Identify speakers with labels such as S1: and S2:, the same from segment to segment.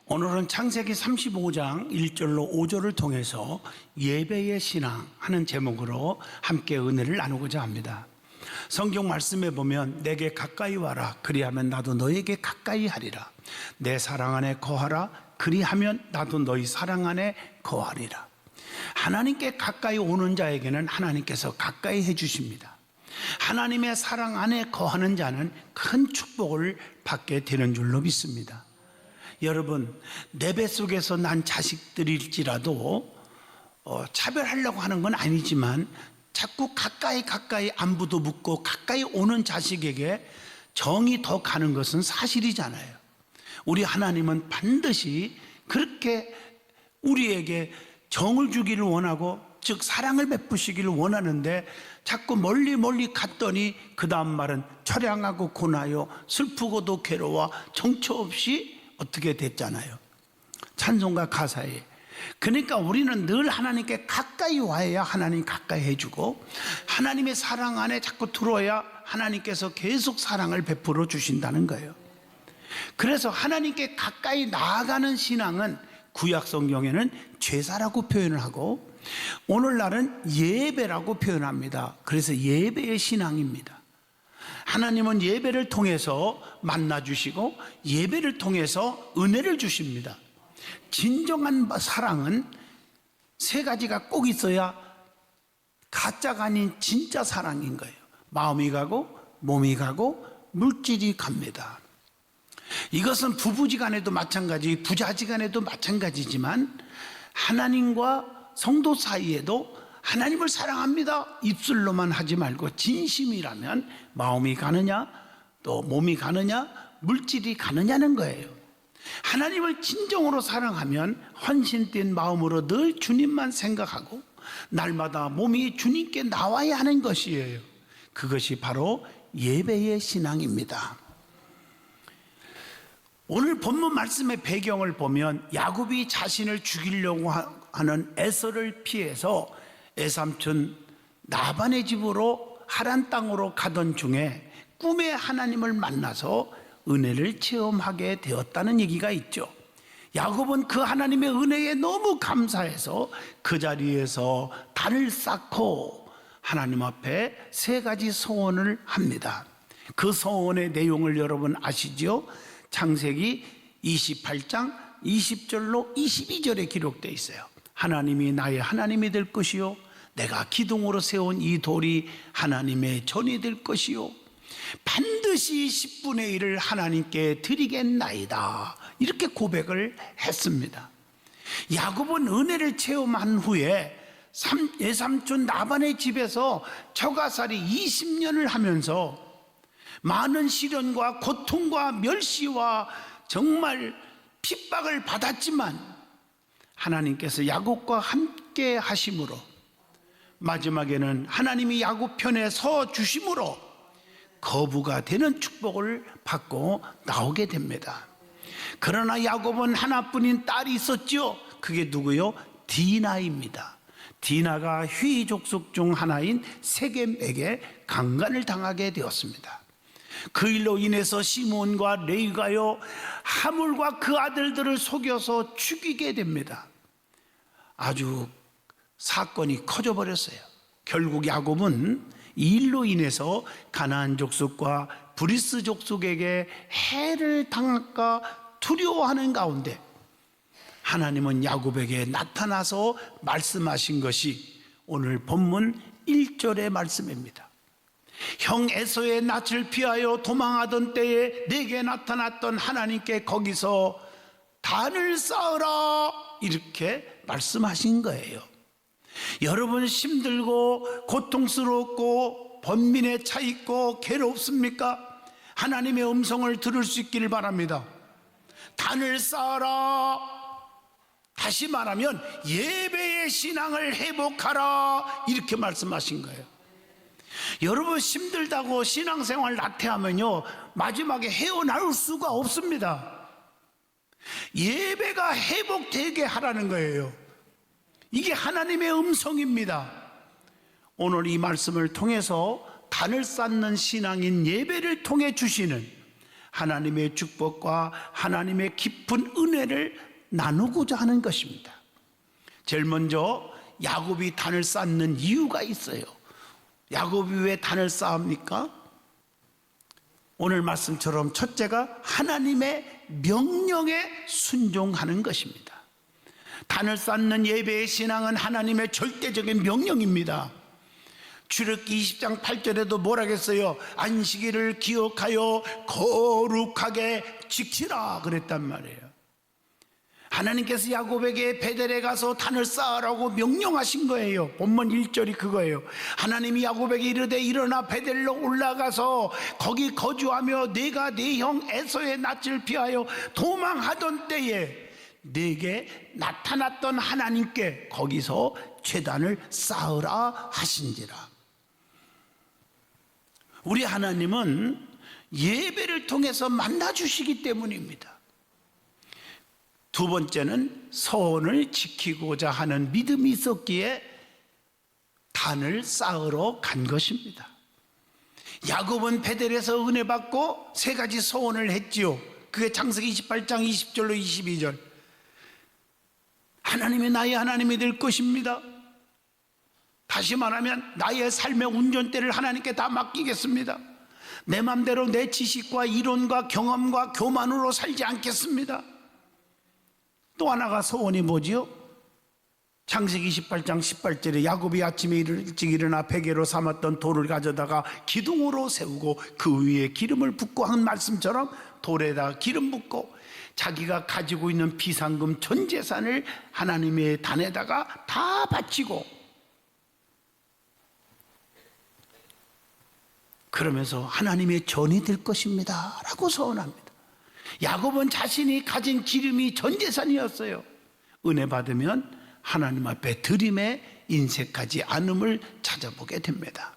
S1: 오늘은 창세기 35장 1절로 5절을 통해서 예배의 신앙 하는 제목으로 함께 은혜를 나누고자 합니다. 성경 말씀에 보면 내게 가까이 와라 그리하면 나도 너에게 가까이 하리라. 내 사랑 안에 거하라 그리하면 나도 너희 사랑 안에 거하리라. 하나님께 가까이 오는 자에게는 하나님께서 가까이 해주십니다. 하나님의 사랑 안에 거하는 자는 큰 축복을 받게 되는 줄로 믿습니다. 여러분, 내 뱃속에서 난 자식들일지라도 차별하려고 하는 건 아니지만 자꾸 가까이 안부도 묻고 가까이 오는 자식에게 정이 더 가는 것은 사실이잖아요. 우리 하나님은 반드시 그렇게 우리에게 정을 주기를 원하고, 즉 사랑을 베푸시기를 원하는데 자꾸 멀리 갔더니 그 다음 말은 처량하고 고나요 슬프고도 괴로워 정처 없이 어떻게 됐잖아요. 찬송가 가사에. 그러니까 우리는 늘 하나님께 가까이 와야 하나님 가까이 해주고, 하나님의 사랑 안에 자꾸 들어야 하나님께서 계속 사랑을 베풀어 주신다는 거예요. 그래서 하나님께 가까이 나아가는 신앙은 구약 성경에는 제사라고 표현을 하고, 오늘날은 예배라고 표현합니다. 그래서 예배의 신앙입니다. 하나님은 예배를 통해서 만나주시고 예배를 통해서 은혜를 주십니다. 진정한 사랑은 세 가지가 꼭 있어야 가짜가 아닌 진짜 사랑인 거예요. 마음이 가고 몸이 가고 물질이 갑니다. 이것은 부부지간에도 마찬가지, 부자지간에도 마찬가지지만 하나님과 성도 사이에도 하나님을 사랑합니다 입술로만 하지 말고 진심이라면 마음이 가느냐 또 몸이 가느냐 물질이 가느냐는 거예요. 하나님을 진정으로 사랑하면 헌신된 마음으로 늘 주님만 생각하고 날마다 몸이 주님께 나와야 하는 것이에요. 그것이 바로 예배의 신앙입니다. 오늘 본문 말씀의 배경을 보면 야곱이 자신을 죽이려고 하는 에서를 피해서 애삼촌 라반의 집으로 하란 땅으로 가던 중에 꿈에 하나님을 만나서 은혜를 체험하게 되었다는 얘기가 있죠. 야곱은 그 하나님의 은혜에 너무 감사해서 그 자리에서 단을 쌓고 하나님 앞에 세 가지 소원을 합니다. 그 소원의 내용을 여러분 아시죠? 창세기 28장 20절로 22절에 기록되어 있어요. 하나님이 나의 하나님이 될 것이요 내가 기둥으로 세운 이 돌이 하나님의 전이 될 것이요 반드시 10분의 1을 하나님께 드리겠나이다. 이렇게 고백을 했습니다. 야곱은 은혜를 체험한 후에 외삼촌 라반의 집에서 처가살이 20년을 하면서 많은 시련과 고통과 멸시와 정말 핍박을 받았지만 하나님께서 야곱과 함께 하심으로 마지막에는 하나님이 야곱 편에 서 주심으로 거부가 되는 축복을 받고 나오게 됩니다. 그러나 야곱은 하나뿐인 딸이 있었죠. 그게 누구요? 디나입니다. 디나가 휘 족속 중 하나인 세겜에게 강간을 당하게 되었습니다. 그 일로 인해서 시몬과 레위가요 하물과 그 아들들을 속여서 죽이게 됩니다. 아주 사건이 커져 버렸어요. 결국 야곱은 이 일로 인해서 가나안 족속과 브리스 족속에게 해를 당할까 두려워하는 가운데 하나님은 야곱에게 나타나서 말씀하신 것이 오늘 본문 1절의 말씀입니다. 형 에서의 낯을 피하여 도망하던 때에 내게 나타났던 하나님께 거기서 단을 쌓으라 이렇게 말씀하신 거예요. 여러분 힘들고 고통스럽고 번민에 차 있고 괴롭습니까? 하나님의 음성을 들을 수 있기를 바랍니다. 단을 쌓아라. 다시 말하면 예배의 신앙을 회복하라 이렇게 말씀하신 거예요. 여러분 힘들다고 신앙생활 나태하면요 마지막에 헤어나올 수가 없습니다. 예배가 회복되게 하라는 거예요. 이게 하나님의 음성입니다. 오늘 이 말씀을 통해서 단을 쌓는 신앙인 예배를 통해 주시는 하나님의 축복과 하나님의 깊은 은혜를 나누고자 하는 것입니다. 제일 먼저 야곱이 단을 쌓는 이유가 있어요. 야곱이 왜 단을 쌓습니까? 오늘 말씀처럼 첫째가 하나님의 명령에 순종하는 것입니다. 단을 쌓는 예배의 신앙은 하나님의 절대적인 명령입니다. 출애굽기 20장 8절에도 뭐라겠어요? 안식일을 기억하여 거룩하게 지키라 그랬단 말이에요. 하나님께서 야곱에게 베델에 가서 단을 쌓으라고 명령하신 거예요. 본문 1절이 그거예요. 하나님이 야곱에게 이르되 일어나 베델로 올라가서 거기 거주하며 내가 네 형 에서의 낯을 피하여 도망하던 때에 내게 나타났던 하나님께 거기서 제단을 쌓으라 하신지라. 우리 하나님은 예배를 통해서 만나주시기 때문입니다. 두 번째는 서원을 지키고자 하는 믿음이 있었기에 단을 쌓으러 간 것입니다. 야곱은 베델에서 은혜 받고 세 가지 서원을 했지요. 그게 창세기 28장 20절로 22절. 하나님이 나의 하나님이 될 것입니다. 다시 말하면 나의 삶의 운전대를 하나님께 다 맡기겠습니다. 내 맘대로 내 지식과 이론과 경험과 교만으로 살지 않겠습니다. 또 하나가 소원이 뭐지요? 창세기 28장 18절에 야곱이 아침에 일찍 일어나 베개로 삼았던 돌을 가져다가 기둥으로 세우고 그 위에 기름을 붓고 한 말씀처럼 돌에다 기름 붓고 자기가 가지고 있는 비상금 전 재산을 하나님의 단에다가 다 바치고 그러면서 하나님의 전이 될 것입니다 라고 서원합니다. 야곱은 자신이 가진 기름이 전 재산이었어요. 은혜 받으면 하나님 앞에 들임에 인색하지 않음을 찾아보게 됩니다.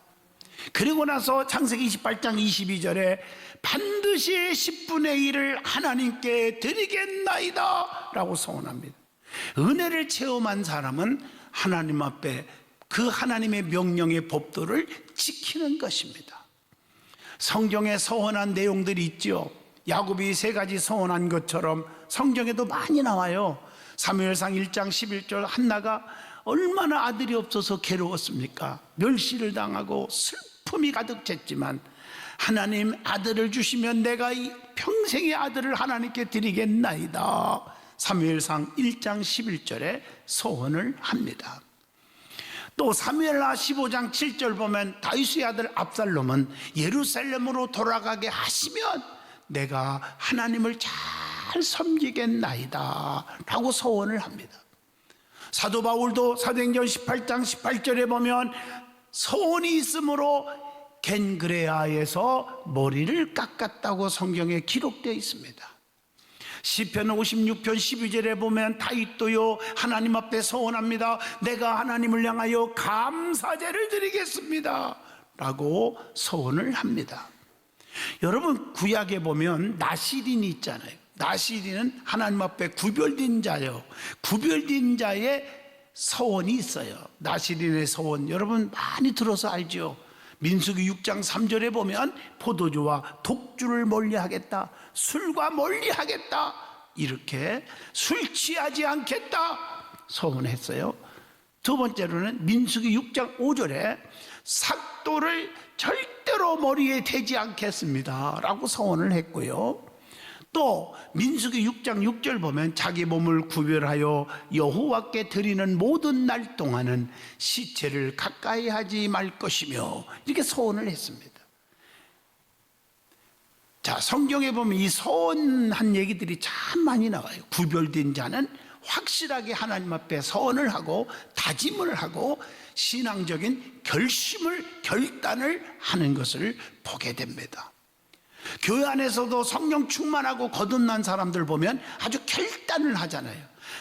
S1: 그리고 나서 창세기 28장 22절에 반드시 10분의 1을 하나님께 드리겠나이다 라고 서원합니다. 은혜를 체험한 사람은 하나님 앞에 그 하나님의 명령의 법도를 지키는 것입니다. 성경에 서원한 내용들이 있죠. 야곱이 세 가지 서원한 것처럼 성경에도 많이 나와요. 사무엘상 1장 11절 한나가 얼마나 아들이 없어서 괴로웠습니까? 멸시를 당하고 슬픔이 가득 찼지만 하나님 아들을 주시면 내가 이 평생의 아들을 하나님께 드리겠나이다. 사무엘상 1장 11절에 서원을 합니다. 또 사무엘하 15장 7절 보면 다윗의 아들 압살롬은 예루살렘으로 돌아가게 하시면 내가 하나님을 잘 섬기겠나이다 라고 서원을 합니다. 사도 바울도 사도행전 18장 18절에 보면 서원이 있으므로 겐그레아에서 머리를 깎았다고 성경에 기록되어 있습니다. 시편 56편 12절에 보면 다윗도요 하나님 앞에 서원합니다. 내가 하나님을 향하여 감사제를 드리겠습니다 라고 서원을 합니다. 여러분 구약에 보면 나시린이 있잖아요. 나시린은 하나님 앞에 구별된 자요. 구별된 자의 서원이 있어요. 나시린의 서원 여러분 많이 들어서 알죠. 민수기 6장 3절에 보면 포도주와 독주를 멀리하겠다, 술과 멀리하겠다, 이렇게 술 취하지 않겠다 서원했어요. 두 번째로는 민수기 6장 5절에 삭도를 절대로 머리에 대지 않겠습니다 라고 서원을 했고요. 또 민수기 6장 6절 보면 자기 몸을 구별하여 여호와께 드리는 모든 날 동안은 시체를 가까이 하지 말 것이며 이렇게 서원을 했습니다. 자, 성경에 보면 이 서원한 얘기들이 참 많이 나와요. 구별된 자는 확실하게 하나님 앞에 서원을 하고 다짐을 하고 신앙적인 결단을 하는 것을 보게 됩니다. 교회 안에서도 성령 충만하고 거듭난 사람들 보면 아주 결단을 하잖아요.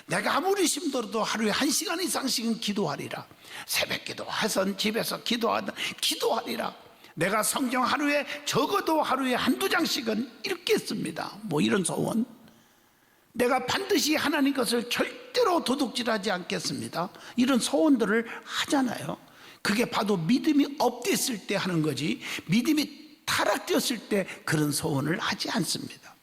S1: 내가 아무리 힘들어도 하루에 1시간 이상씩은 기도하리라. 새벽기도 해선 집에서 기도하리라. 내가 성경 하루에 적어도 하루에 1-2장씩은 읽겠습니다. 뭐 이런 소원. 내가 반드시 하나님 것을 절대로 도둑질하지 않겠습니다. 이런 소원들을 하잖아요. 그게 봐도 믿음이 업됐을 때 하는 거지, 믿음이 다 타락되었을 때 그런 소원을 하지 않습니다.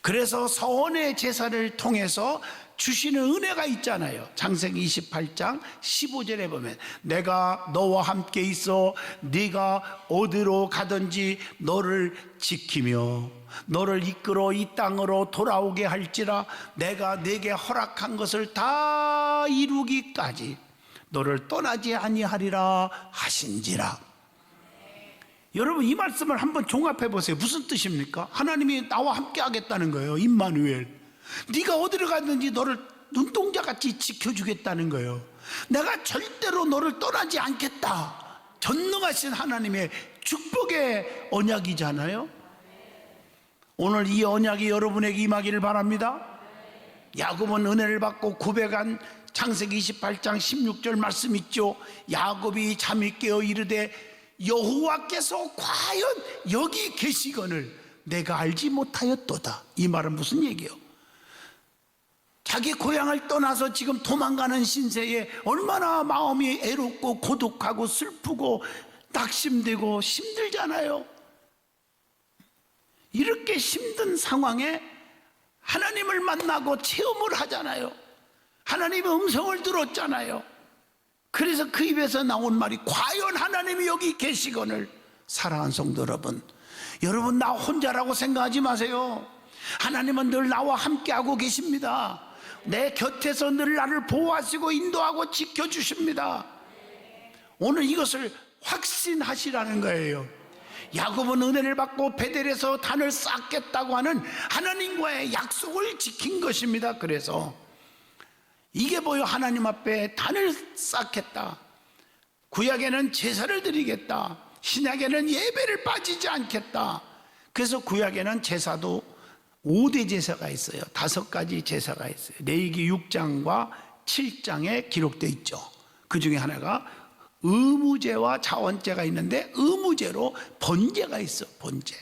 S1: 그래서 서원의 제사를 통해서 주시는 은혜가 있잖아요. 창세기 28장 15절에 보면 내가 너와 함께 있어 네가 어디로 가든지 너를 지키며 너를 이끌어 이 땅으로 돌아오게 할지라 내가 네게 허락한 것을 다 이루기까지 너를 떠나지 아니하리라 하신지라. 여러분 이 말씀을 한번 종합해 보세요. 무슨 뜻입니까? 하나님이 나와 함께 하겠다는 거예요. 임마누엘. 네가 어디로 가든지 너를 눈동자같이 지켜주겠다는 거예요. 내가 절대로 너를 떠나지 않겠다. 전능하신 하나님의 축복의 언약이잖아요. 오늘 이 언약이 여러분에게 임하기를 바랍니다. 야곱은 은혜를 받고 고백한 창세기 28장 16절 말씀 있죠. 야곱이 잠이 깨어 이르되 여호와께서 과연 여기 계시거늘 내가 알지 못하였도다. 이 말은 무슨 얘기예요? 자기 고향을 떠나서 지금 도망가는 신세에 얼마나 마음이 애롭고 고독하고 슬프고 낙심되고 힘들잖아요. 이렇게 힘든 상황에 하나님을 만나고 체험을 하잖아요. 하나님의 음성을 들었잖아요. 그래서 그 입에서 나온 말이 과연 하나님이 여기 계시거늘. 사랑하는 성도 여러분, 여러분 나 혼자라고 생각하지 마세요. 하나님은 늘 나와 함께하고 계십니다. 내 곁에서 늘 나를 보호하시고 인도하고 지켜주십니다. 오늘 이것을 확신하시라는 거예요. 야곱은 은혜를 받고 베델에서 단을 쌓겠다고 하는 하나님과의 약속을 지킨 것입니다. 그래서 이게 뭐요? 하나님 앞에 단을 쌓겠다. 구약에는 제사를 드리겠다. 신약에는 예배를 빠지지 않겠다. 그래서 구약에는 제사도 5대 제사가 있어요. 5가지 제사가 있어요. 레위기 6장과 7장에 기록되어 있죠. 그 중에 하나가 의무제와 자원제가 있는데 의무제로 번제가 있어. 번제.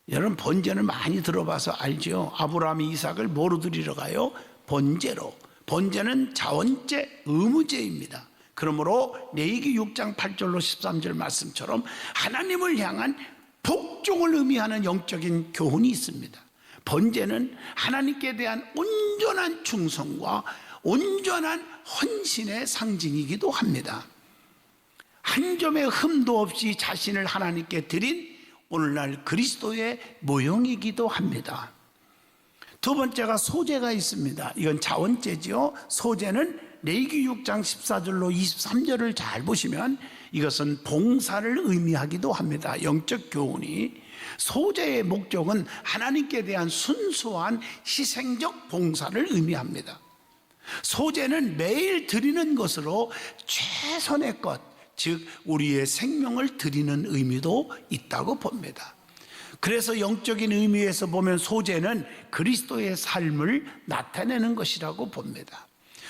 S1: 여러분 번제는 많이 들어봐서 알죠. 아브라함이 이삭을 뭐로 드리러 가요? 번제로. 번제는 자원제, 의무제입니다. 그러므로 레위기 6장 8절로 13절 말씀처럼 하나님을 향한 복종을 의미하는 영적인 교훈이 있습니다. 번제는 하나님께 대한 온전한 충성과 온전한 헌신의 상징이기도 합니다. 한 점의 흠도 없이 자신을 하나님께 드린 오늘날 그리스도의 모형이기도 합니다. 두 번째가 소제가 있습니다. 이건 자원제죠. 소제는 레위기 6장 14절로 23절을 잘 보시면 이것은 봉사를 의미하기도 합니다. 영적 교훈이. 소제의 목적은 하나님께 대한 순수한 희생적 봉사를 의미합니다. 소제는 매일 드리는 것으로 최선의 것, 즉 우리의 생명을 드리는 의미도 있다고 봅니다. 그래서 영적인 의미에서 보면 소제는 그리스도의 삶을 나타내는 것이라고 봅니다.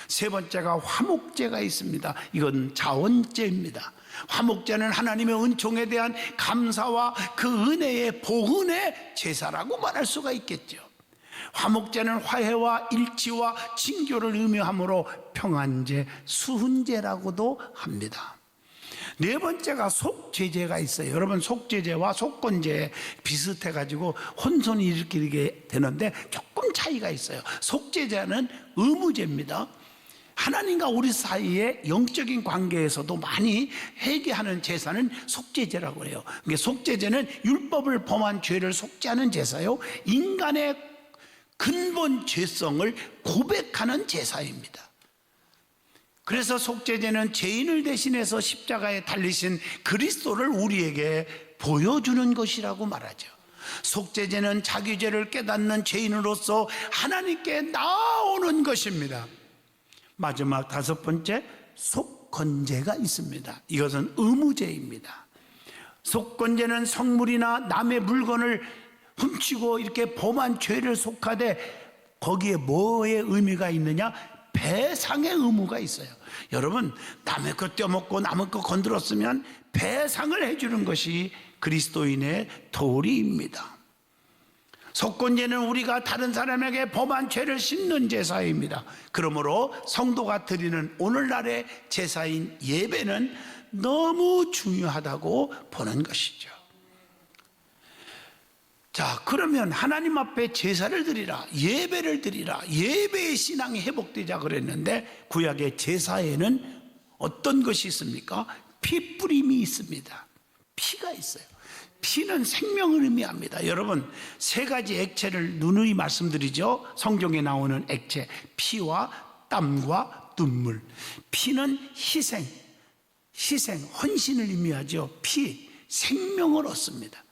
S1: 세 번째가 화목제가 있습니다. 이건 자원제입니다. 화목제는 하나님의 은총에 대한 감사와 그 은혜의 보은의 제사라고 말할 수가 있겠죠. 화목제는 화해와 일치와 친교를 의미하므로 평안제, 수훈제라고도 합니다. 네 번째가 속죄제가 있어요. 여러분 속죄제와 속건제 비슷해가지고 혼선이 일으키게 되는데 조금 차이가 있어요. 속죄제는 의무제입니다. 하나님과 우리 사이의 영적인 관계에서도 많이 회개하는 제사는 속죄제라고 해요. 속죄제는 율법을 범한 죄를 속죄하는 제사요, 인간의 근본 죄성을 고백하는 제사입니다. 그래서 속죄제는 죄인을 대신해서 십자가에 달리신 그리스도를 우리에게 보여주는 것이라고 말하죠. 속죄제는 자기 죄를 깨닫는 죄인으로서 하나님께 나아오는 것입니다. 마지막 다섯 번째, 속건제가 있습니다. 이것은 의무제입니다. 속건제는 성물이나 남의 물건을 훔치고 이렇게 범한 죄를 속하되 거기에 뭐의 의미가 있느냐? 배상의 의무가 있어요. 여러분 남의 것 떼어먹고 남의 것 건드렸으면 배상을 해주는 것이 그리스도인의 도리입니다. 속건제는 우리가 다른 사람에게 범한 죄를 씻는 제사입니다. 그러므로 성도가 드리는 오늘날의 제사인 예배는 너무 중요하다고 보는 것이죠. 자, 그러면 하나님 앞에 제사를 드리라, 예배를 드리라, 예배의 신앙이 회복되자 그랬는데 구약의 제사에는 어떤 것이 있습니까? 피 뿌림이 있습니다. 피가 있어요. 피는 생명을 의미합니다. 여러분, 세 가지 액체를 누누이 말씀드리죠. 성경에 나오는 액체, 피와 땀과 눈물. 피는 희생, 헌신을 의미하죠. 피, 생명을 얻습니다.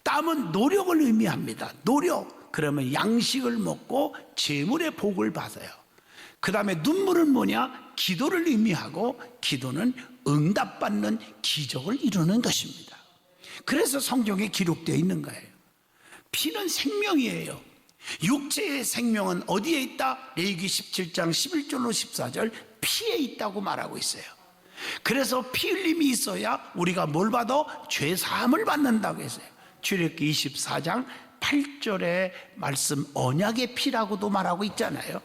S1: 땀은 노력을 의미합니다. 노력, 그러면 양식을 먹고 재물의 복을 받아요. 그 다음에 눈물은 뭐냐? 기도를 의미하고, 기도는 응답받는 기적을 이루는 것입니다. 그래서 성경에 기록되어 있는 거예요. 피는 생명이에요. 육체의 생명은 어디에 있다? 레위기 17장 11절로 14절 피에 있다고 말하고 있어요. 그래서 피 흘림이 있어야 우리가 뭘 받아? 죄 사함을 받는다고 했어요. 출애굽기 24장 8절의 말씀, 언약의 피라고도 말하고 있잖아요.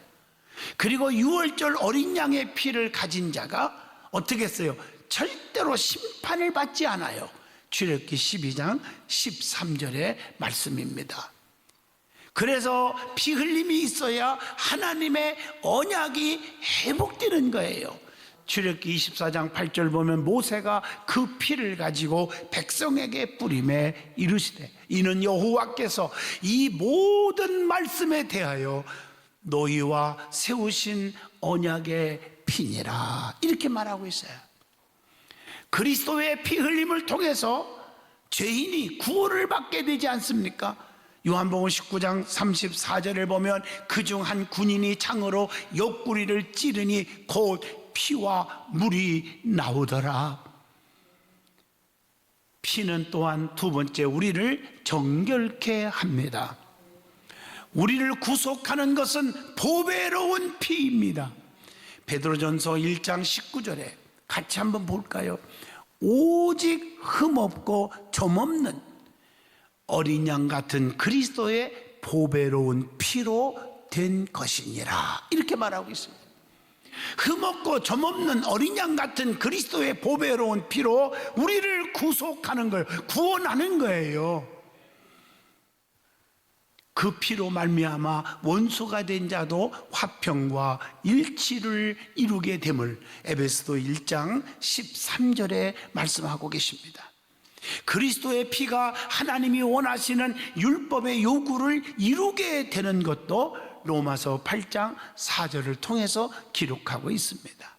S1: 그리고 유월절 어린 양의 피를 가진 자가 어떻게 했어요? 절대로 심판을 받지 않아요. 출애굽기 12장 13절의 말씀입니다. 그래서 피 흘림이 있어야 하나님의 언약이 회복되는 거예요. 출애굽기 24장 8절 보면 모세가 그 피를 가지고 백성에게 뿌림에 이르시되 이는 여호와께서 이 모든 말씀에 대하여 너희와 세우신 언약의 피니라, 이렇게 말하고 있어요. 그리스도의 피 흘림을 통해서 죄인이 구원을 받게 되지 않습니까? 요한복음 19장 34절을 보면 그중 한 군인이 창으로 옆구리를 찌르니 곧 피와 물이 나오더라. 피는 또한 두 번째 우리를 정결케 합니다. 우리를 구속하는 것은 보배로운 피입니다. 베드로전서 1장 19절에 같이 한번 볼까요? 오직 흠없고 점없는 어린 양 같은 그리스도의 보배로운 피로 된 것이니라, 이렇게 말하고 있습니다. 흠없고 점없는 어린 양 같은 그리스도의 보배로운 피로 우리를 구속하는 거예요. 구원하는 거예요. 그 피로 말미암아 원수가 된 자도 화평과 일치를 이루게 됨을 에베소서 1장 13절에 말씀하고 계십니다. 그리스도의 피가 하나님이 원하시는 율법의 요구를 이루게 되는 것도 로마서 8장 4절을 통해서 기록하고 있습니다.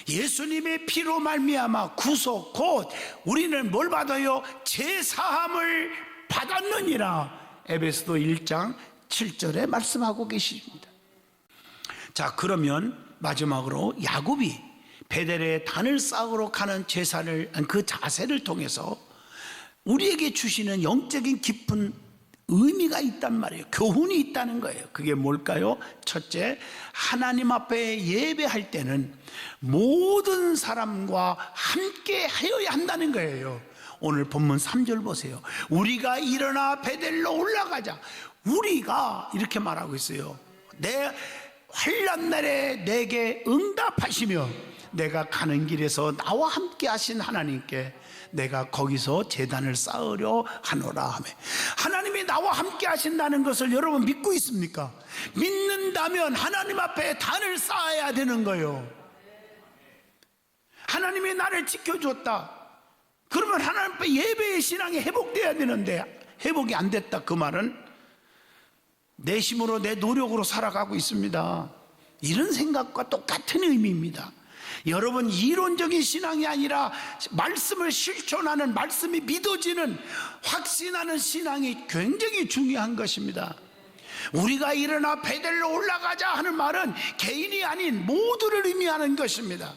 S1: 예수님의 피로 말미암아 구속, 곧 우리는 뭘 받아요? 제사함을 받았느니라, 에베소서 1장 7절에 말씀하고 계십니다. 자, 그러면 마지막으로 야곱이 베델에 단을 쌓으러 가는 제사를, 그 자세를 통해서 우리에게 주시는 영적인 깊은 의미가 있단 말이에요. 교훈이 있다는 거예요. 그게 뭘까요? 첫째, 하나님 앞에 예배할 때는 모든 사람과 함께 하여야 한다는 거예요. 오늘 본문 3절 보세요. 우리가 일어나 베델로 올라가자. 우리가 이렇게 말하고 있어요. 내 환난 날에 내게 응답하시며 내가 가는 길에서 나와 함께 하신 하나님께 내가 거기서 제단을 쌓으려 하노라 하며, 하나님이 나와 함께 하신다는 것을 여러분 믿고 있습니까? 믿는다면 하나님 앞에 단을 쌓아야 되는 거예요. 하나님이 나를 지켜줬다. 그러면 하나님 앞에 예배의 신앙이 회복돼야 되는데 회복이 안 됐다, 그 말은 내 힘으로 내 노력으로 살아가고 있습니다. 이런 생각과 똑같은 의미입니다. 여러분, 이론적인 신앙이 아니라 말씀을 실천하는, 말씀이 믿어지는, 확신하는 신앙이 굉장히 중요한 것입니다. 우리가 일어나 베델로 올라가자 하는 말은 개인이 아닌 모두를 의미하는 것입니다.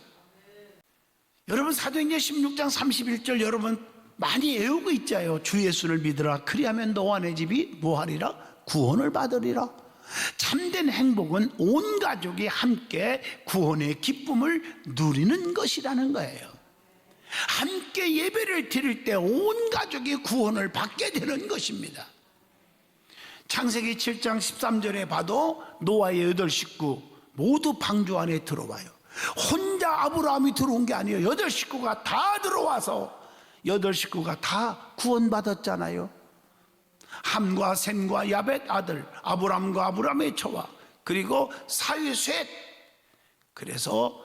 S1: 여러분, 사도행전 16장 31절 여러분 많이 외우고 있잖아요. 주 예수를 믿으라. 그리하면 너와 내 집이 뭐하리라? 구원을 받으리라. 참된 행복은 온 가족이 함께 구원의 기쁨을 누리는 것이라는 거예요. 함께 예배를 드릴 때 온 가족이 구원을 받게 되는 것입니다. 창세기 7장 13절에 봐도 노아의 8식구 모두 방주 안에 들어와요. 혼자 아브라함이 들어온 게 아니에요. 8식구가 다 들어와서 8식구가 다 구원받았잖아요. 함과 셈과 야벳 아들 아브람과 아브람의 처와 그리고 사위 셋. 그래서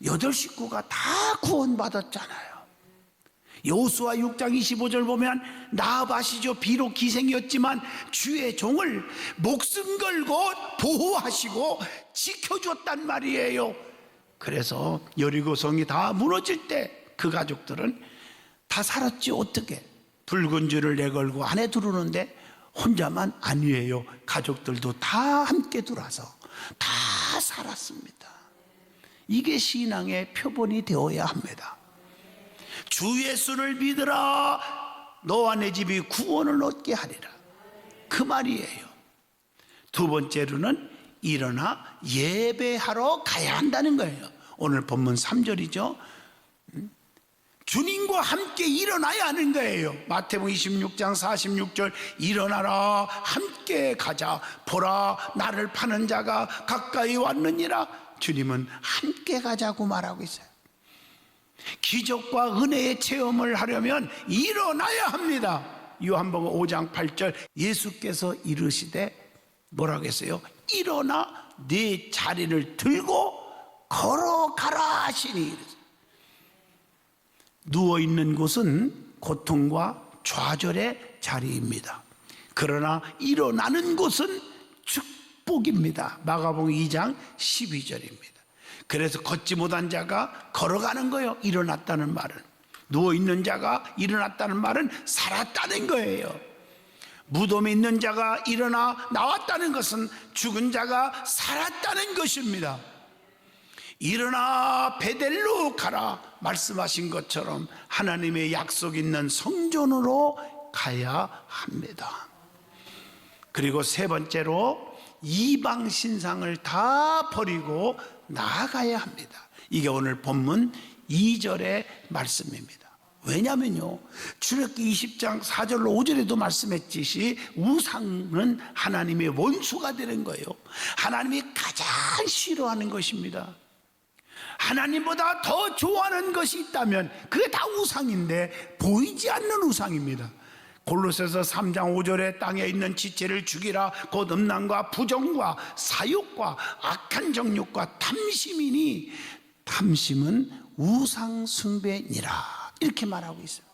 S1: 8식구가 다 구원받았잖아요. 여호수아 6장 25절 보면 나아바시죠. 비록 기생이었지만 주의 종을 목숨 걸고 보호하시고 지켜줬단 말이에요. 그래서 여리고성이 다 무너질 때 그 가족들은 다 살았지. 어떻게 붉은 줄을 내걸고 안에 들어오는데 혼자만 아니에요. 가족들도 다 함께 들어와서 다 살았습니다. 이게 신앙의 표본이 되어야 합니다. 주 예수를 믿으라 너와 내 집이 구원을 얻게 하리라, 그 말이에요. 두 번째로는 일어나 예배하러 가야 한다는 거예요. 오늘 본문 3절이죠. 주님과 함께 일어나야 하는 거예요. 마태복음 26장 46절 일어나라 함께 가자 보라 나를 파는 자가 가까이 왔느니라. 주님은 함께 가자고 말하고 있어요. 기적과 은혜의 체험을 하려면 일어나야 합니다. 요한복음 5장 8절 예수께서 이르시되 뭐라고 했어요? 일어나 네 자리를 들고 걸어가라 하시니. 누워있는 곳은 고통과 좌절의 자리입니다. 그러나 일어나는 곳은 축복입니다. 마가복음 2장 12절입니다. 그래서 걷지 못한 자가 걸어가는 거예요. 일어났다는 말은, 누워있는 자가 일어났다는 말은 살았다는 거예요. 무덤에 있는 자가 일어나 나왔다는 것은 죽은 자가 살았다는 것입니다. 일어나 베델로 가라 말씀하신 것처럼 하나님의 약속 있는 성전으로 가야 합니다. 그리고 세 번째로 이방 신상을 다 버리고 나아가야 합니다. 이게 오늘 본문 2절의 말씀입니다. 왜냐면요, 출애굽기 20장 4절로 5절에도 말씀했듯이 우상은 하나님의 원수가 되는 거예요. 하나님이 가장 싫어하는 것입니다. 하나님보다 더 좋아하는 것이 있다면 그게 다 우상인데 보이지 않는 우상입니다. 골로새서 3장 5절에 땅에 있는 지체를 죽이라 곧 음란과 부정과 사욕과 악한 정욕과 탐심이니 탐심은 우상 숭배니라, 이렇게 말하고 있어요.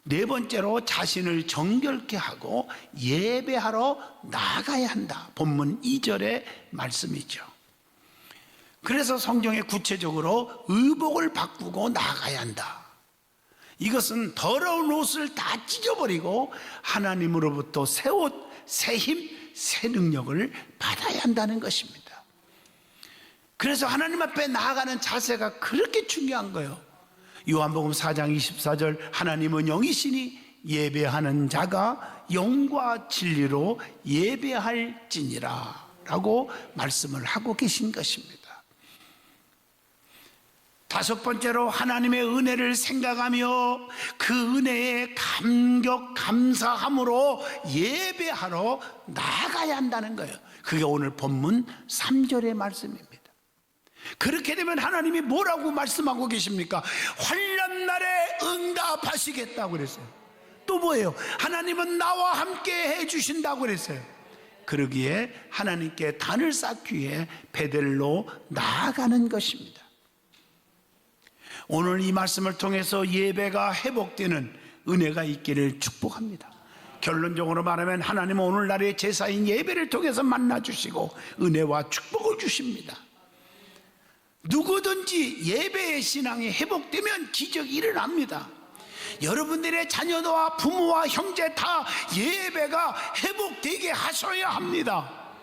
S1: 네 번째로 자신을 정결케 하고 예배하러 나가야 한다. 본문 2절의 말씀이죠. 그래서 성경에 구체적으로 의복을 바꾸고 나가야 한다. 이것은 더러운 옷을 다 찢어버리고 하나님으로부터 새 옷, 새 힘, 새 능력을 받아야 한다는 것입니다. 그래서 하나님 앞에 나아가는 자세가 그렇게 중요한 거예요. 요한복음 4장 24절 하나님은 영이시니 예배하는 자가 영과 진리로 예배할지니라 라고 말씀을 하고 계신 것입니다. 다섯 번째로 하나님의 은혜를 생각하며 그 은혜에 감격 감사함으로 예배하러 나가야 한다는 거예요. 그게 오늘 본문 3절의 말씀입니다. 그렇게 되면 하나님이 뭐라고 말씀하고 계십니까? 환난 날에 응답하시겠다고 그랬어요. 또 뭐예요? 하나님은 나와 함께 해주신다고 그랬어요. 그러기에 하나님께 단을 쌓기 위해 베델로 나아가는 것입니다. 오늘 이 말씀을 통해서 예배가 회복되는 은혜가 있기를 축복합니다. 결론적으로 말하면 하나님은 오늘날의 제사인 예배를 통해서 만나주시고 은혜와 축복을 주십니다. 누구든지 예배의 신앙이 회복되면 기적이 일어납니다. 여러분들의 자녀와 부모와 형제 다 예배가 회복되게 하셔야 합니다.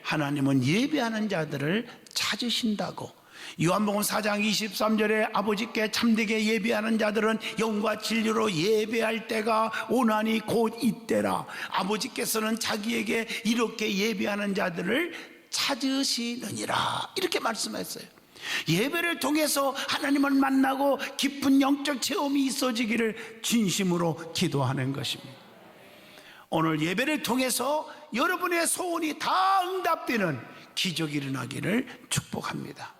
S1: 하나님은 예배하는 자들을 찾으신다고. 요한복음 4장 23절에 아버지께 참되게 예배하는 자들은 영과 진리로 예배할 때가 오나니 곧 이때라. 아버지께서는 자기에게 이렇게 예배하는 자들을 찾으시느니라, 이렇게 말씀했어요. 예배를 통해서 하나님을 만나고 깊은 영적 체험이 있어지기를 진심으로 기도하는 것입니다. 오늘 예배를 통해서 여러분의 소원이 다 응답되는 기적이 일어나기를 축복합니다.